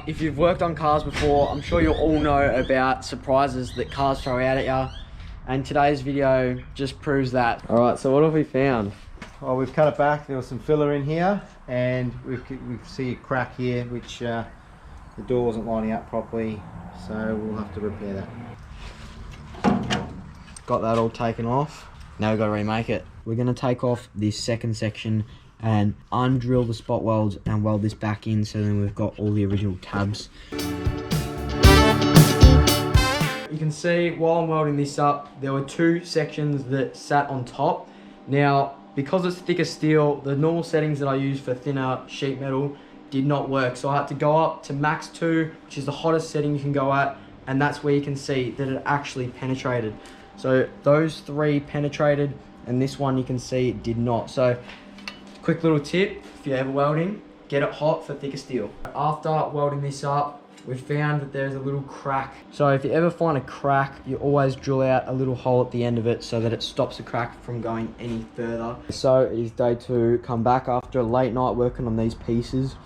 if you've worked on cars before, I'm sure you all know about surprises that cars throw out at you. And today's video just proves that. All right, so what have we found? Well, we've cut it back. There was some filler in here, and we see a crack here, which the door wasn't lining up properly, so we'll have to repair that. Got that all taken off. Now we've got to remake it. We're going to take off this second section and undrill the spot welds and weld this back in, so then we've got all the original tabs. You can see while I'm welding this up, there were two sections that sat on top. Now, because it's thicker steel, the normal settings that I use for thinner sheet metal did not work. So I had to go up to max 2, which is the hottest setting you can go at, and that's where you can see that it actually penetrated. So those 3 penetrated, and this one you can see it did not. So quick little tip, if you're ever welding, get it hot for thicker steel. After welding this up, we found that there's a little crack. So if you ever find a crack, you always drill out a little hole at the end of it so that it stops the crack from going any further. So it is day 2, come back after a late night working on these pieces.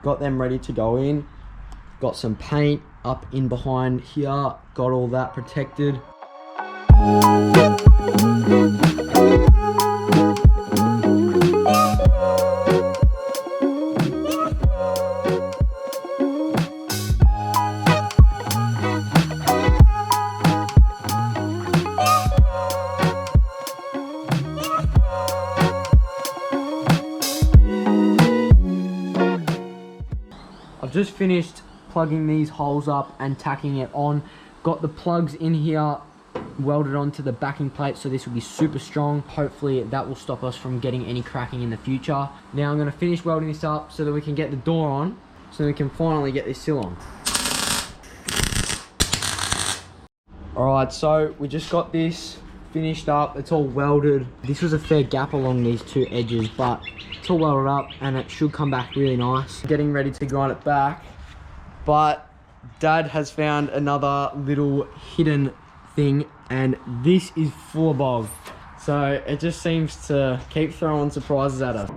Got them ready to go in. Got some paint up in behind here, got all that protected. I've just finished plugging these holes up and tacking it on. Got the plugs in here welded onto the backing plate, so this will be super strong. Hopefully that will stop us from getting any cracking in the future. Now I'm going to finish welding this up so that we can get the door on, so we can finally get this sill on. Alright, so we just got this finished up. It's all welded. This was a fair gap along these 2 edges, but it's all welded up and it should come back really nice. Getting ready to grind it back, but Dad has found another little hidden thing, and this is full of bog. So it just seems to keep throwing surprises at us.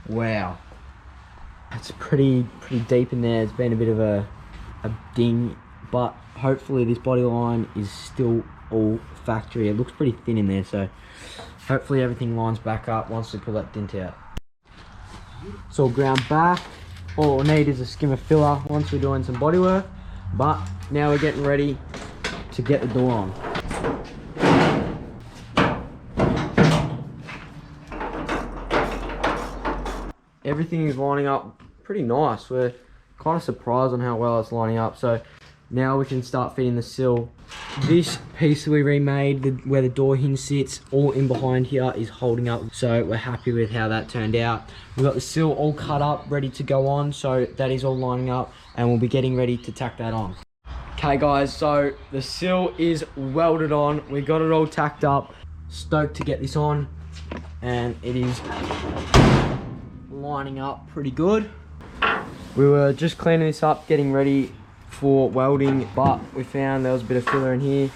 Wow, it's pretty deep in there. It's been a bit of a ding, but hopefully this body line is still all factory. It looks pretty thin in there, so hopefully everything lines back up once we pull that dent out. It's all ground back. All we need is a skim of filler once we're doing some body work, but now we're getting ready to get the door on. Everything is lining up pretty nice. We're kind of surprised on how well it's lining up. So now we can start fitting the sill. This piece that we remade, where the door hinge sits, all in behind here is holding up. So we're happy with how that turned out. We've got the sill all cut up, ready to go on. So that is all lining up, and we'll be getting ready to tack that on. Okay guys, so the sill is welded on. We got it all tacked up. Stoked to get this on, and it is lining up pretty good. We were just cleaning this up, getting ready for welding, but we found there was a bit of filler in here,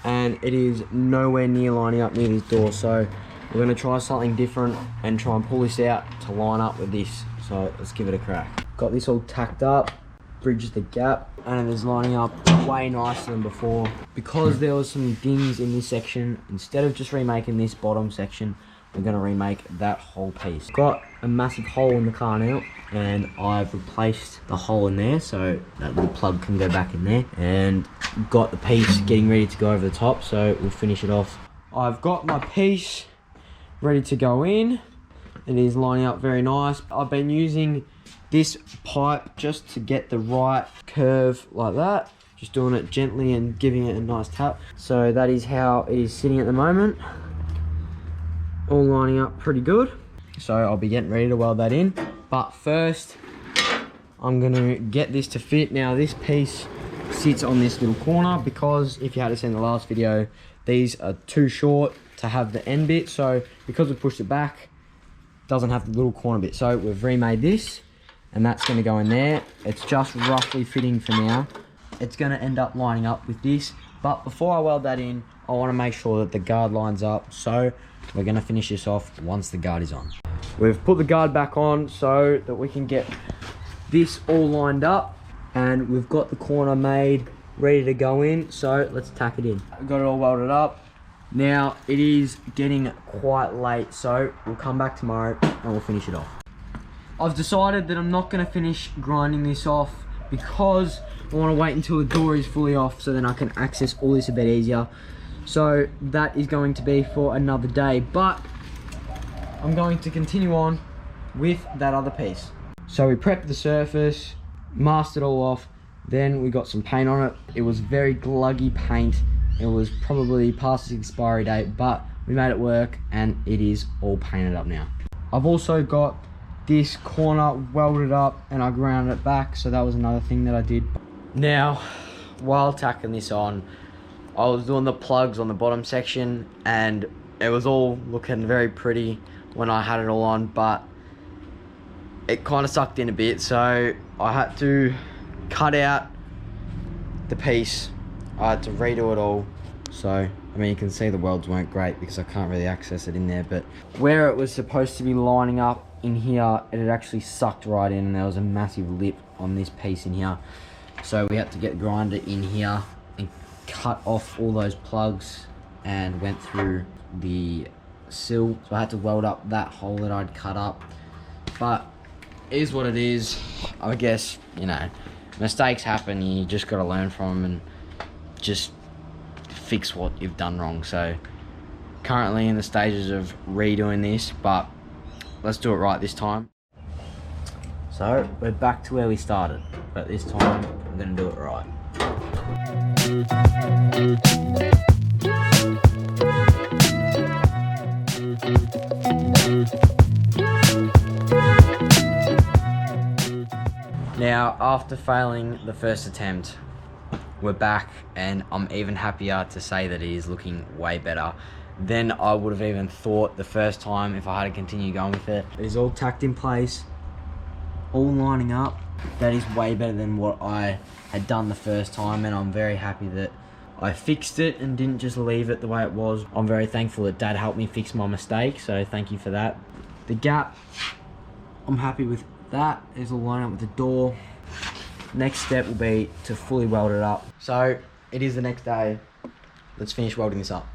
and it is nowhere near lining up near this door. So we're going to try something different and try and pull this out to line up with this. So let's give it a crack. Got this all tacked up, bridges the gap, and it is lining up way nicer than before. Because there was some dings in this section, instead of just remaking this bottom section, we're going to remake that whole piece. Got a massive hole in the car now, and I've replaced the hole in there so that little plug can go back in there, and got the piece getting ready to go over the top, so we'll finish it off. I've got my piece ready to go in. It is lining up very nice. I've been using this pipe just to get the right curve like that, just doing it gently and giving it a nice tap. So that is how it is sitting at the moment, all lining up pretty good. So I'll be getting ready to weld that in, but first I'm gonna get this to fit. Now this piece sits on this little corner because if you had seen the last video, these are too short to have the end bit. So because we pushed it back, it doesn't have the little corner bit. So we've remade this, and that's gonna go in there. It's just roughly fitting for now, it's going to end up lining up with this. But before I weld that in, I want to make sure that the guard lines up. So we're going to finish this off once the guard is on. We've put the guard back on so that we can get this all lined up, and we've got the corner made, ready to go in. So let's tack it in. We've got it all welded up. Now it is getting quite late, so we'll come back tomorrow and we'll finish it off. I've decided that I'm not going to finish grinding this off because I want to wait until the door is fully off so then I can access all this a bit easier. So that is going to be for another day, but I'm going to continue on with that other piece. So we prepped the surface, masked it all off, then we got some paint on it. It was very gluggy paint. It was probably past its expiry date, but we made it work and it is all painted up now. I've also got this corner welded up and I ground it back, so that was another thing that I did. Now, while tacking this on, I was doing the plugs on the bottom section and it was all looking very pretty when I had it all on, but it kind of sucked in a bit, so I had to cut out the piece. I had to redo it all. So, I mean, you can see the welds weren't great because I can't really access it in there, but where it was supposed to be lining up in here, it had actually sucked right in and there was a massive lip on this piece in here. So we had to get the grinder in here and cut off all those plugs and went through the sill. So I had to weld up that hole that I'd cut up, but it is what it is. I guess, you know, mistakes happen, you just got to learn from them and just fix what you've done wrong. So currently in the stages of redoing this, but let's do it right this time. So we're back to where we started, but this time I'm going to do it right. Now, after failing the first attempt, we're back and I'm even happier to say that it is looking way better than I would have even thought the first time if I had to continue going with it. It is all tacked in place, all lining up. That is way better than what I had done the first time, and I'm very happy that I fixed it and didn't just leave it the way it was. I'm very thankful that Dad helped me fix my mistake, so thank you for that. The gap, I'm happy with that. It's all lined up with the door. Next step will be to fully weld it up. So it is the next day. Let's finish welding this up.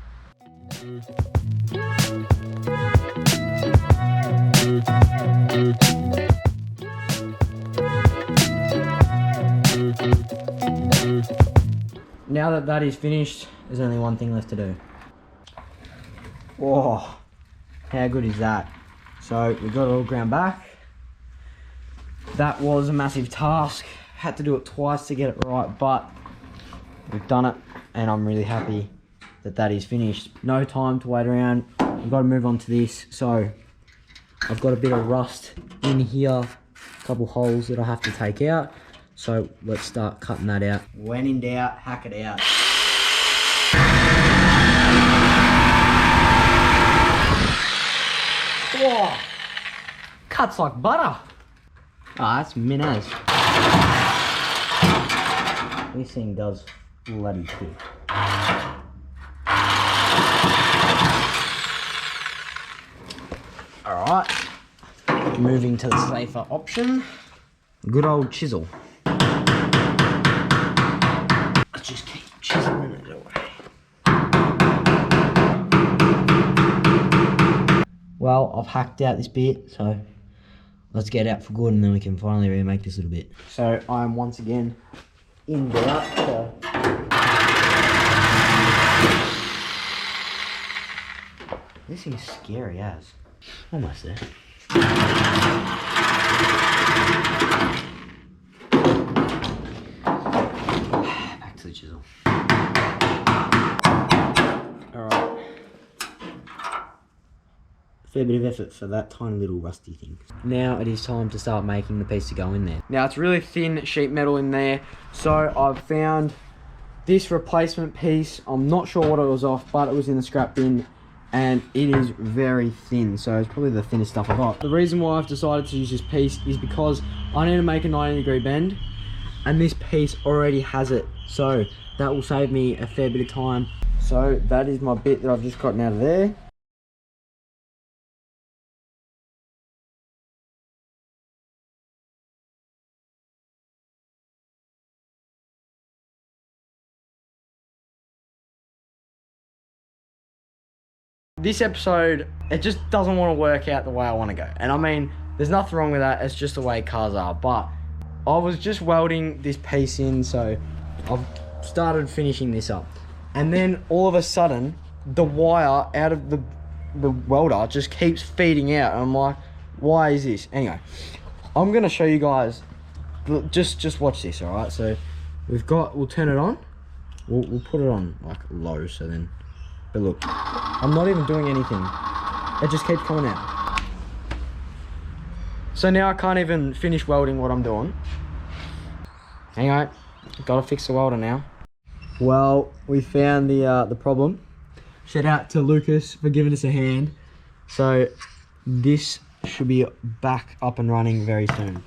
Now that that is finished, there's only one thing left to do. Whoa, how good is that? So we got it all ground back. That was a massive task. Had to do it twice to get it right, but we've done it and I'm really happy that that is finished. No time to wait around. I've got to move on to this. So I've got a bit of rust in here, a couple holes that I have to take out. So let's start cutting that out. When in doubt, hack it out. Whoa, cuts like butter. Ah, that's minaz. This thing does bloody quick. Alright, moving to the safer option. Good old chisel. Let's just keep chiseling it away. Well, I've hacked out this bit, so let's get out for good and then we can finally remake this little bit. So I'm once again in doubt. So this thing's scary as. Almost there. Back to the chisel. Alright. Fair bit of effort for that tiny little rusty thing. Now it is time to start making the piece to go in there. Now it's really thin sheet metal in there, so I've found this replacement piece. I'm not sure what it was off, but it was in the scrap bin and it is very thin, so it's probably the thinnest stuff I've got. The reason why I've decided to use this piece is because I need to make a 90-degree bend, and this piece already has it, so that will save me a fair bit of time. So that is my bit that I've just gotten out of there. This episode, it just doesn't want to work out the way I want to go. And I mean, there's nothing wrong with that. It's just the way cars are. But I was just welding this piece in, so I've started finishing this up. And then all of a sudden, the wire out of the welder just keeps feeding out. And I'm like, why is this? Anyway, I'm going to show you guys. Just watch this, all right? So we'll turn it on. We'll put it on like low, so then. But look, I'm not even doing anything. It just keeps coming out. So now I can't even finish welding what I'm doing. Anyway, gotta fix the welder now. Well, we found the problem. Shout out to Lucas for giving us a hand. So this should be back up and running very soon.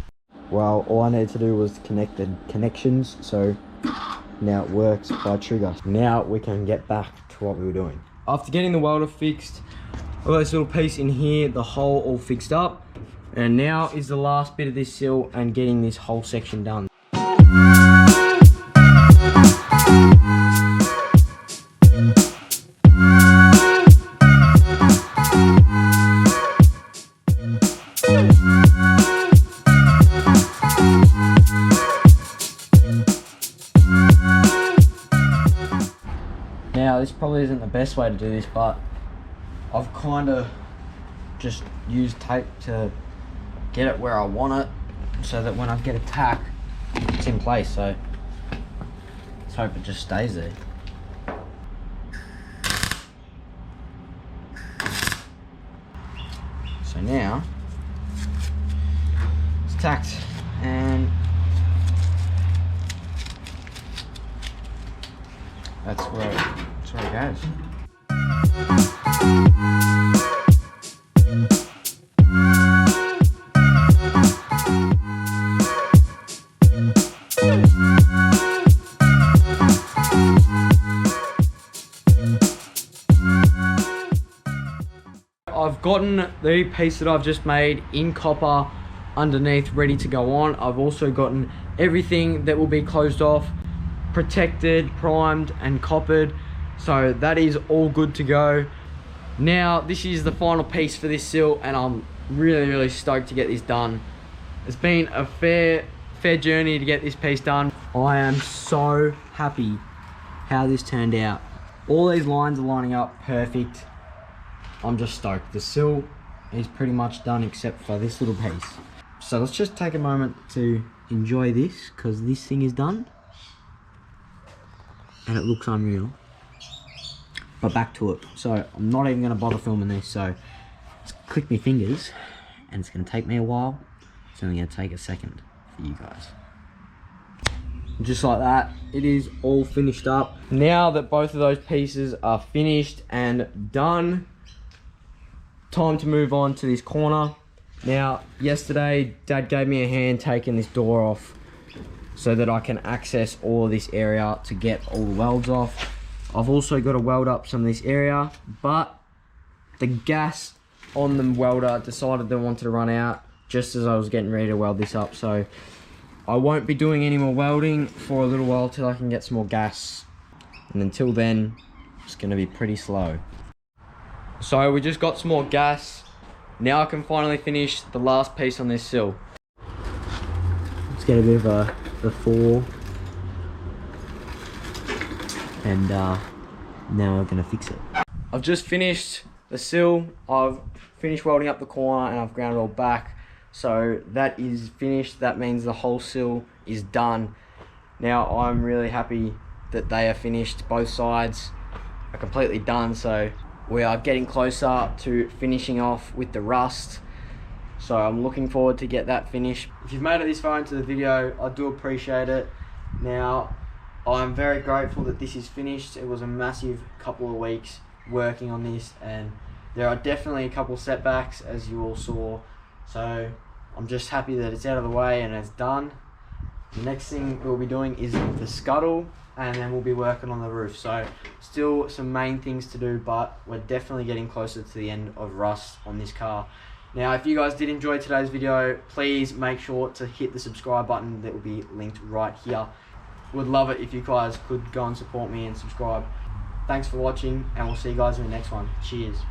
Well, all I needed to do was connect the connections, so now it works by trigger. Now we can get back to what we were doing. After getting the welder fixed, I've got this little piece in here, the hole all fixed up. And now is the last bit of this sill and getting this whole section done. Now this probably isn't the best way to do this, but I've kind of just used tape to get it where I want it, so that when I get a tack, it's in place. So let's hope it just stays there. So now it's tacked, and that's where it goes. I've gotten the piece that I've just made in copper underneath ready to go on. I've also gotten everything that will be closed off, protected, primed and coppered, so that is all good to go. Now this is the final piece for this sill, and I'm really stoked to get this done. It's been a fair journey to get this piece done. I am so happy how this turned out. All these lines are lining up perfect. I'm just stoked. The sill is pretty much done except for this little piece. So let's just take a moment to enjoy this, because this thing is done and it looks unreal. But back to it. So I'm not even going to bother filming this, so just click my fingers, and it's going to take me a while. It's only going to take a second for you guys. Just like that, it is all finished up. Now that both of those pieces are finished and done, time to move on to this corner. Now, yesterday, Dad gave me a hand taking this door off so that I can access all of this area to get all the welds off. I've also got to weld up some of this area, but the gas on the welder decided they wanted to run out just as I was getting ready to weld this up. So I won't be doing any more welding for a little while till I can get some more gas. And until then, it's going to be pretty slow. So we just got some more gas. Now I can finally finish the last piece on this sill. Let's get a bit of the fall. And now we're gonna fix it. I've just finished the sill. I've finished welding up the corner and I've ground it all back. So that is finished. That means the whole sill is done. Now I'm really happy that they are finished. Both sides are completely done. So we are getting closer to finishing off with the rust. So I'm looking forward to get that finished. If you've made it this far into the video, I do appreciate it. Now, I'm very grateful that this is finished. It was a massive couple of weeks working on this, and there are definitely a couple of setbacks, as you all saw. So I'm just happy that it's out of the way and it's done. The next thing we'll be doing is the scuttle, and then we'll be working on the roof. So still some main things to do, but we're definitely getting closer to the end of rust on this car. Now, if you guys did enjoy today's video, please make sure to hit the subscribe button that will be linked right here. Would love it if you guys could go and support me and subscribe. Thanks for watching, and we'll see you guys in the next one. Cheers.